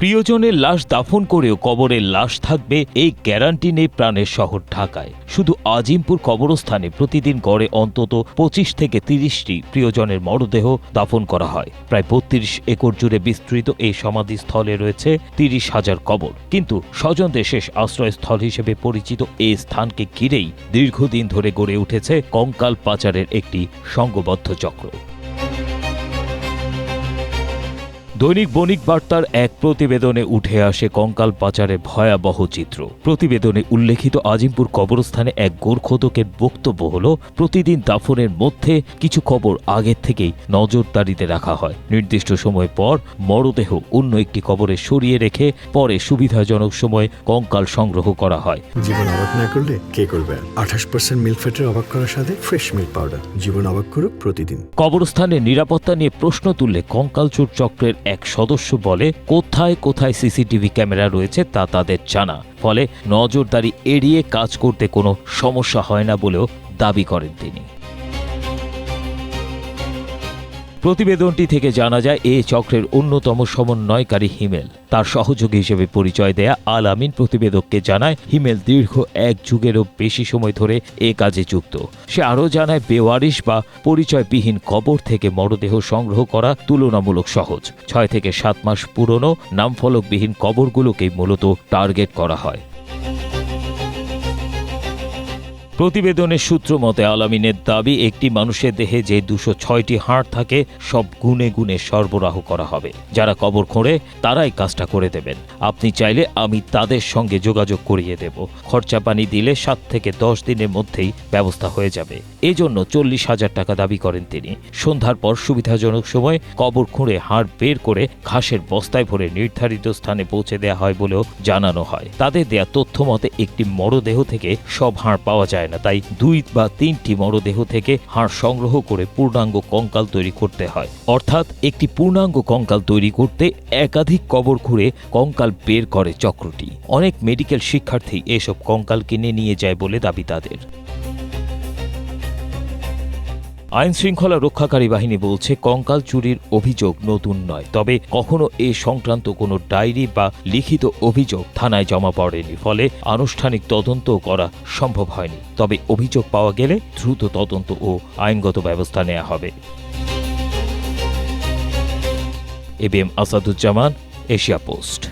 প্রিয়জনের লাশ দাফন করেও কবরের লাশ থাকবে এই গ্যারান্টি নেই প্রাণের শহর ঢাকায়। শুধু আজিমপুর কবরস্থানে প্রতিদিন গড়ে অন্তত ২৫ থেকে ৩০টি প্রিয়জনের মরদেহ দাফন করা হয়। প্রায় ৩২ একর জুড়ে বিস্তৃত এই সমাধিস্থলে রয়েছে ৩০,০০০ কবর। কিন্তু স্বজনদের শেষ আশ্রয়স্থল হিসেবে পরিচিত এই স্থানকে ঘিরেই দীর্ঘদিন ধরে গড়ে উঠেছে কঙ্কাল পাচারের একটি সংঘবদ্ধ চক্র। দৈনিক বণিক বার্তার এক প্রতিবেদনে উঠে আসে কঙ্কাল পাচারের ভয়াবহ চিত্র। প্রতিবেদনে উল্লেখিত আজিমপুর কবরস্থানে এক গোরখোদকের বক্তব্য হল, প্রতিদিন দাফনের মধ্যে কিছু কবর আগের থেকেই নজরদারিতে রাখা হয়। নির্দিষ্ট সময় পর মরদেহ অন্য একটি কবরে সরিয়ে রেখে পরে সুবিধাজনক সময়ে কঙ্কাল সংগ্রহ করা হয়। জীবন অবাক না করলে কে করবে? 28% মিল্ক ফ্যাটের অবাক করার সাথে ফ্রেশ মিল্ক পাউডার। জীবন অবাক করুক প্রতিদিন। কবরস্থানের নিরাপত্তা নিয়ে প্রশ্ন তুললে কঙ্কাল চোর চক্রের এক সদস্য বলে, কোথায় কোথায় সিসিটিভি ক্যামেরা রয়েছে তা তাদের জানা, ফলে নজরদারি এড়িয়ে কাজ করতে কোনো সমস্যা হয় না বলেও দাবি করেন তিনি। প্রতিবেদনটি থেকে জানা যায়, এ চক্রের অন্যতম সমন্বয়কারী হিমেল। তার সহযোগী হিসেবে পরিচয় দেয়া আল আমিন প্রতিবেদককে জানায়, হিমেল দীর্ঘ এক যুগেরও বেশি সময় ধরে এ কাজে যুক্ত। সে আরও জানায়, বেওয়ারিশ বা পরিচয়বিহীন কবর থেকে মরদেহ সংগ্রহ করা তুলনামূলক সহজ। ৬ থেকে ৭ মাস পুরনো নামফলকবিহীন কবরগুলোকেই মূলত টার্গেট করা হয়। প্রতিবেদনের সূত্র মতে আল আমিনের দাবি, একটি মানুষের দেহে যে ২০৬টি হাড় থাকে সব গুনে গুনে সরবরাহ করা হবে। যারা কবর খোঁড়ে তারাই কাজটা করে দেবেন। আপনি চাইলে আমি তাদের সঙ্গে যোগাযোগ করিয়ে দেব। খরচা পানি দিলে ৭ থেকে ১০ দিনের মধ্যেই ব্যবস্থা হয়ে যাবে। এজন্য ৪০,০০০ টাকা দাবি করেন তিনি। সন্ধ্যার পর সুবিধাজনক সময় কবর খুঁড়ে হাড় বের করে ঘাসের বস্তায় ভরে নির্ধারিত স্থানে পৌঁছে দেওয়া হয় বলেও জানানো হয়। তাদের দেয়া তথ্য মতে একটি মরদেহ থেকে সব হাড় পাওয়া যায় না, তাই ২ বা ৩টি মরদেহ থেকে হাড় সংগ্রহ করে পূর্ণাঙ্গ কঙ্কাল তৈরি করতে হয়। অর্থাৎ একটি পূর্ণাঙ্গ কঙ্কাল তৈরি করতে একাধিক কবর খুঁড়ে কঙ্কাল বের করে চক্রটি। অনেক মেডিকেল শিক্ষার্থী এসব কঙ্কাল কিনে নিয়ে যায় বলে দাবি তাদের। আইন শৃঙ্খলা রক্ষাকারী বাহিনী বলছে, কঙ্কাল চুরির অভিযোগ নতুন নয়, তবে কখনো এ সংক্রান্ত কোনো ডায়েরি বা লিখিত অভিযোগ থানায় জমা পড়েনি, ফলে আনুষ্ঠানিক তদন্ত করা সম্ভব হয়নি। তবে অভিযোগ পাওয়া গেলে দ্রুত তদন্ত ও আইনগত ব্যবস্থা নেওয়া হবে। ABM Asaduzzaman, Asia post.